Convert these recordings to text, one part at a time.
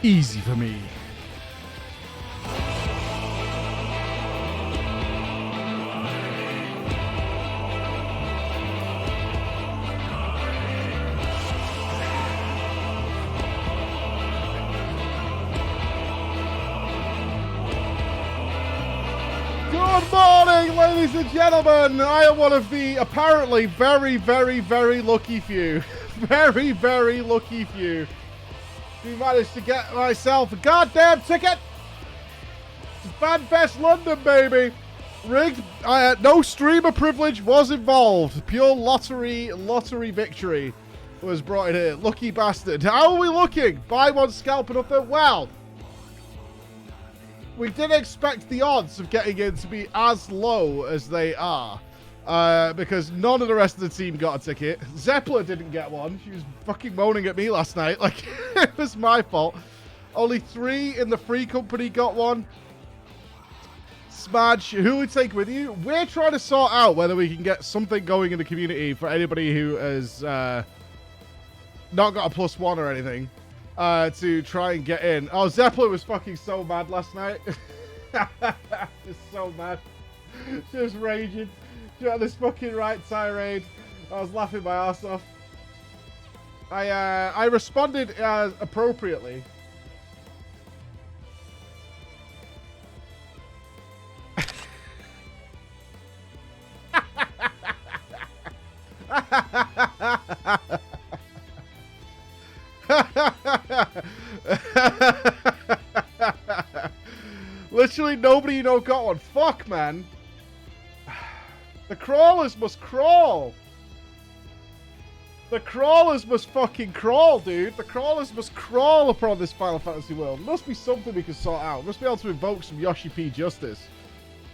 easy for me. Good morning, ladies and gentlemen. I am one of the apparently very, very, very lucky few. Very, very lucky few who managed to get myself a goddamn ticket to FANFEST London, baby. Rigged. No streamer privilege was involved. Pure lottery victory was brought in here. Lucky bastard. How are we looking? Buy one scalp and up there. Well, we didn't expect the odds of getting in to be as low as they are. Because none of the rest of the team got a ticket. Zeppler didn't get one. She was fucking moaning at me last night. Like, it was my fault. Only 3 in the free company got one. Smadge, who would take with you? We're trying to sort out whether we can get something going in the community for anybody who has not got a +1 or anything. To try and get in. Oh, Zeppler was fucking so mad last night. Just so mad. Just raging. She had this fucking right tirade. I was laughing my ass off. I responded as appropriately. Literally nobody got one. Fuck, man. The crawlers must crawl. The crawlers must fucking crawl, dude. The crawlers must crawl upon this Final Fantasy world. There must be something we can sort out. Must be able to invoke some Yoshi P justice.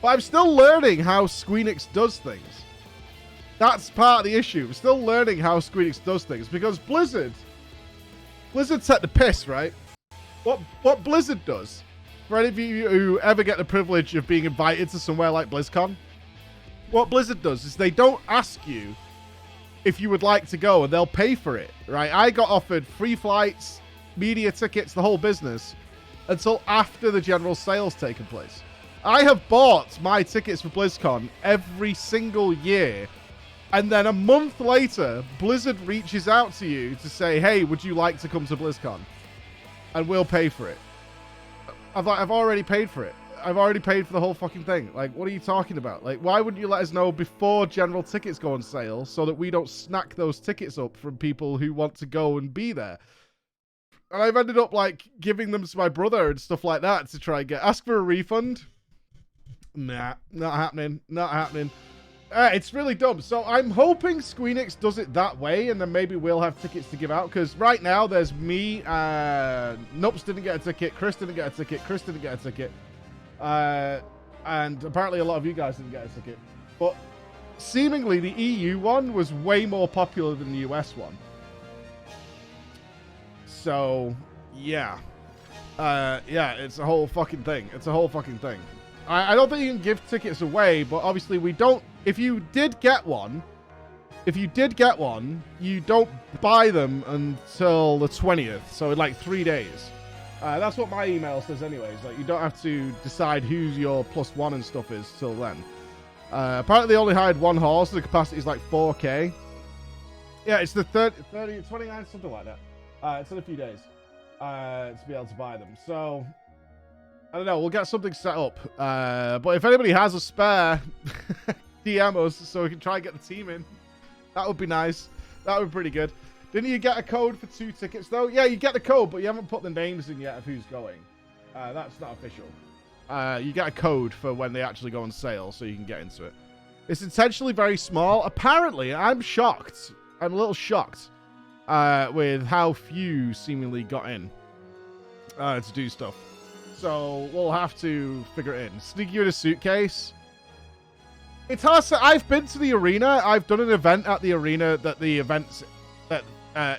But I'm still learning how Enix does things. That's part of the issue. I'm still learning how Enix does things because Blizzard set the piss, right? What Blizzard does, for any of you who ever get the privilege of being invited to somewhere like BlizzCon, what Blizzard does is they don't ask you if you would like to go and they'll pay for it, right? I got offered free flights, media tickets, the whole business until after the general sales taken place. I have bought my tickets for BlizzCon every single year. And then a month later, Blizzard reaches out to you to say, hey, would you like to come to BlizzCon? And we'll pay for it. I've already paid for it. I've already paid for the whole fucking thing. Like, what are you talking about? Like, why wouldn't you let us know before general tickets go on sale so that we don't snack those tickets up from people who want to go and be there? And I've ended up, like, giving them to my brother and stuff like that to try and ask for a refund. Nah, not happening. Not happening. It's really dumb. So I'm hoping Enix does it that way, and then maybe we'll have tickets to give out. Because right now there's me, Nupps didn't get a ticket, Chris didn't get a ticket, Chris didn't get a ticket, and apparently a lot of you guys didn't get a ticket. But seemingly the EU one was way more popular than the US one. So yeah, it's a whole fucking thing. It's a whole fucking thing. I don't think you can give tickets away, but obviously we don't. If you did get one, you don't buy them until the 20th. So in like 3 days. That's what my email says anyways. Like, you don't have to decide who your +1 and stuff is till then. Apparently they only hired one horse. The capacity is like 4K. Yeah, it's the 30, 29, something like that. It's in a few days to be able to buy them. So I don't know. We'll get something set up. But if anybody has a spare, DM us so we can try and get the team in. That would be nice. That would be pretty good. Didn't you get a code for 2 tickets, though? Yeah, you get the code, but you haven't put the names in yet of who's going. That's not official. You get a code for when they actually go on sale, so you can get into it. It's intentionally very small. Apparently, I'm shocked. I'm a little shocked with how few seemingly got in to do stuff. So we'll have to figure it in. Sneak you in a suitcase. It's hard to... I've been to the arena. I've done an event at the arena that the event's... that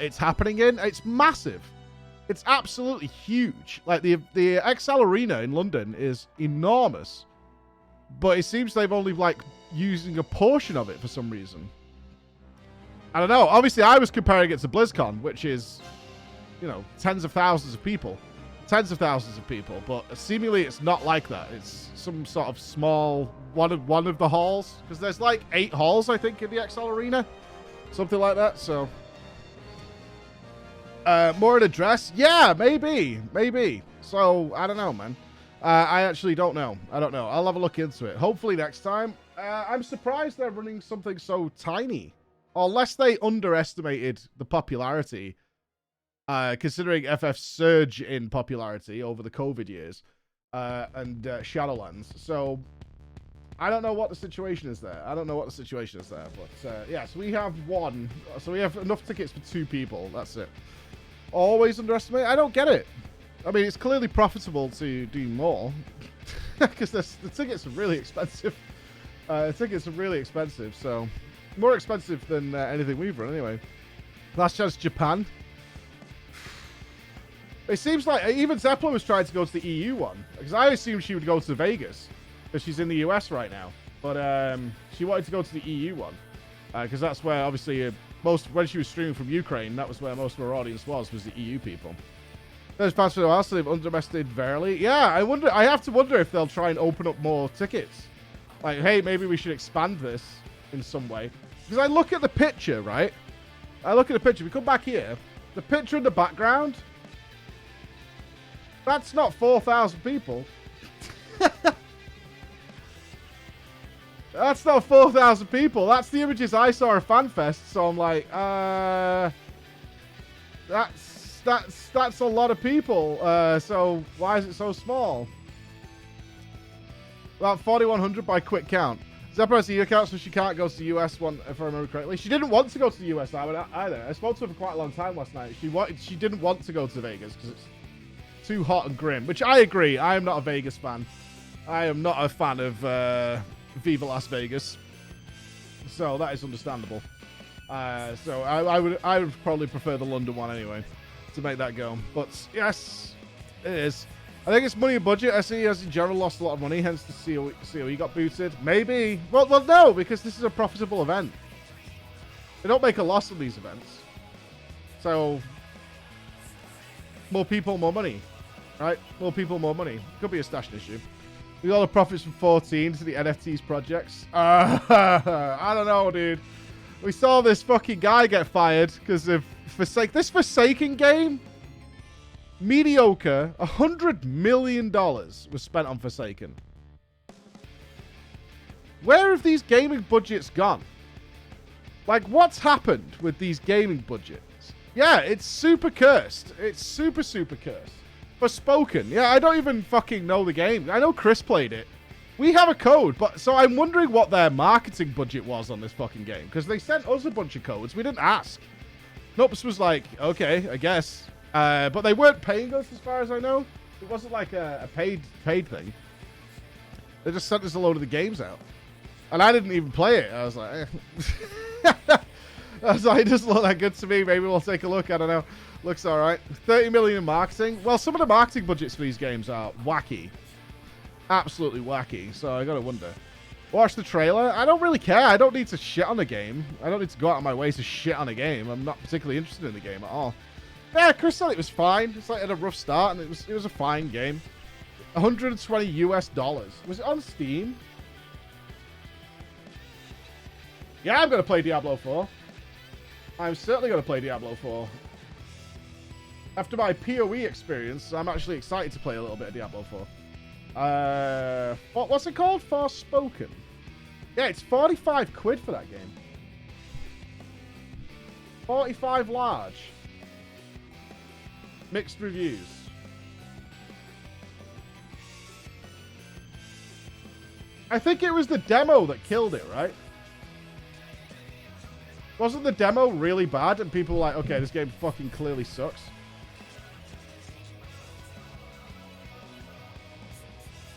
it's happening in. It's massive. It's absolutely huge. Like, the XL Arena in London is enormous. But it seems they've only, like, using a portion of it for some reason. I don't know. Obviously, I was comparing it to BlizzCon, which is, you know, tens of thousands of people. tens of thousands of people, but seemingly it's not like that. It's some sort of small one of the halls, because there's like 8 halls, I think, in the XL Arena, something like that. So more an address, yeah, maybe. So I don't know, man. I actually don't know. I don't know. I'll have a look into it. Hopefully next time. I'm surprised they're running something so tiny, unless they underestimated the popularity. Considering FF's surge in popularity over the COVID years, and Shadowlands. So, I don't know what the situation is there. But, yeah, so we have one. So we have enough tickets for 2 people. That's it. Always underestimate? I don't get it. I mean, it's clearly profitable to do more. Because the tickets are really expensive. So, more expensive than anything we've run, anyway. Last chance, Japan. It seems like even Zeppelin was trying to go to the EU one, because I assumed she would go to Vegas, because she's in the US right now. But she wanted to go to the EU one, because that's where obviously when she was streaming from Ukraine, that was where most of her audience was the EU people. There's fans for a while, so they've underestimated Verily. Yeah, I have to wonder if they'll try and open up more tickets. Like, hey, maybe we should expand this in some way. Because I look at the picture, right? We come back here, the picture in the background. That's not 4,000 people. That's not 4,000 people. That's the images I saw at FanFest. So I'm like, that's a lot of people. So why is it so small? About 4,100 by quick count. Zephyr has the EU account, so she can't go to the US one, if I remember correctly. She didn't want to go to the US either. I spoke to her for quite a long time last night. She didn't want to go to Vegas because it's too hot and grim, which I agree. I am not a Vegas fan. I am not a fan of Viva Las Vegas, so that is understandable. So I would probably prefer the London one anyway to make that go. But yes, it is. I think it's money and budget. SE has in general lost a lot of money, hence the COE got booted. Maybe. Well, no, because this is a profitable event. They don't make a loss on these events, so more people, more money. Right? More people, more money. Could be a stashed issue. We got the profits from 14 to the NFTs projects. I don't know, dude. We saw this fucking guy get fired because of this Forsaken game. Mediocre. $100 million was spent on Forsaken. Where have these gaming budgets gone? Like, what's happened with these gaming budgets? Yeah, it's super cursed. It's super, super cursed. Forspoken. Yeah, I don't even fucking know the game. I know Chris played it. We have a code, but so I'm wondering what their marketing budget was on this fucking game, because they sent us a bunch of codes. We didn't ask. Nupps was like, okay, I guess. But they weren't paying us as far as I know. It wasn't like a paid thing. They just sent us a load of the games out. And I didn't even play it. I was like, it doesn't look that good to me. Maybe we'll take a look. I don't know. Looks all right. 30 million in marketing. Well, some of the marketing budgets for these games are wacky. Absolutely wacky. So I gotta wonder. Watch the trailer. I don't really care. I don't need to shit on the game. I don't need to go out of my way to shit on a game. I'm not particularly interested in the game at all. Yeah, Chris said it was fine. It's like at a rough start, and it was a fine game. $120 US. Was it on Steam? Yeah, I'm gonna play Diablo 4. I'm certainly gonna play Diablo 4. After my PoE experience, I'm actually excited to play a little bit of Diablo 4. What's it called? Forspoken. Yeah, it's 45 quid for that game. 45 large. Mixed reviews. I think it was the demo that killed it, right? Wasn't the demo really bad and people were like, okay, this game fucking clearly sucks?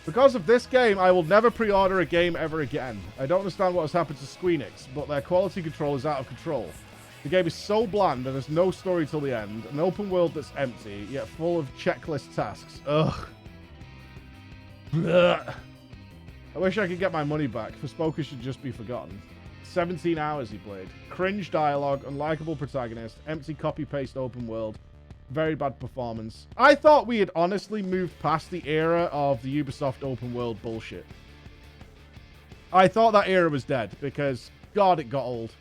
Because of this game, I will never pre-order a game ever again. I don't understand what has happened to Squeenix, but their quality control is out of control. The game is so bland and there's no story till the end. An open world that's empty, yet full of checklist tasks. Ugh. Blech. I wish I could get my money back. Forspoken should just be forgotten. 17 hours he played. Cringe dialogue, unlikable protagonist, empty copy-paste open world. Very bad performance. I thought we had honestly moved past the era of the Ubisoft open world bullshit. I thought that era was dead because, God, it got old.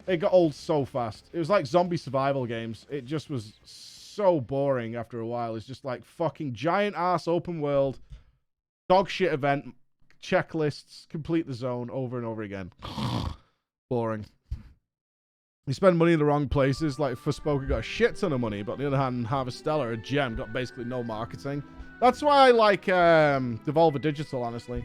It got old so fast. It was like zombie survival games. It just was so boring after a while. It's just like fucking giant ass open world, dog shit event, checklists, complete the zone over and over again. Boring. You spend money in the wrong places. Like, Forspoken got a shit ton of money, but on the other hand, Harvestella, a gem, got basically no marketing. That's why I like Devolver Digital, honestly.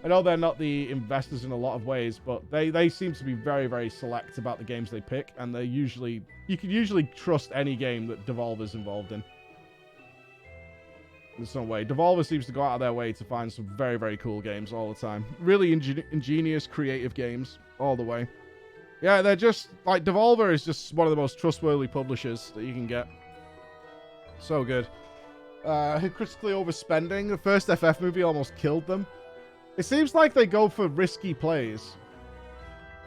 I know they're not the investors in a lot of ways, but they seem to be very, very select about the games they pick, and they usually... You can usually trust any game that Devolver's involved in. In some way. Devolver seems to go out of their way to find some very, very cool games all the time. Really ingenious, creative games all the way. Yeah, they're just... Like, Devolver is just one of the most trustworthy publishers that you can get. So good. Critically overspending. The first FF movie almost killed them. It seems like they go for risky plays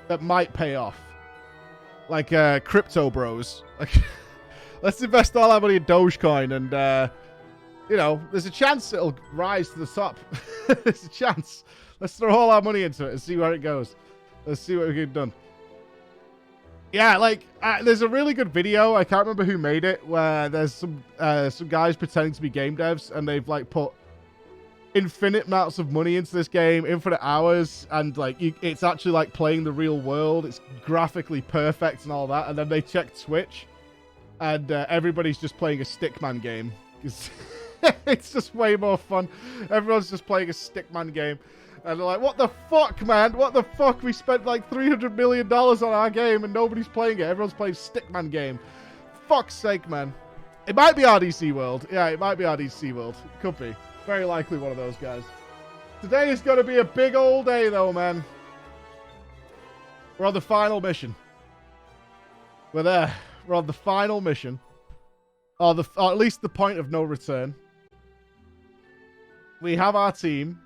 that might pay off. Like, Crypto Bros. Like, let's invest all our money in Dogecoin and, you know, there's a chance it'll rise to the top. There's a chance. Let's throw all our money into it and see where it goes. Let's see what we get done. Yeah, like, there's a really good video, I can't remember who made it, where there's some guys pretending to be game devs, and they've, like, put infinite amounts of money into this game, infinite hours, and, like, it's actually, like, playing the real world. It's graphically perfect and all that, and then they check Twitch, and everybody's just playing a Stickman game. It's just way more fun. Everyone's just playing a Stickman game. And they're like, what the fuck, man? What the fuck? We spent like $300 million on our game and nobody's playing it. Everyone's playing Stickman game. Fuck's sake, man. It might be RDC World. Yeah, it might be RDC World. It could be. Very likely one of those guys. Today is going to be a big old day, though, man. We're on the final mission. We're there. We're on the final mission. Or at least the point of no return. We have our team.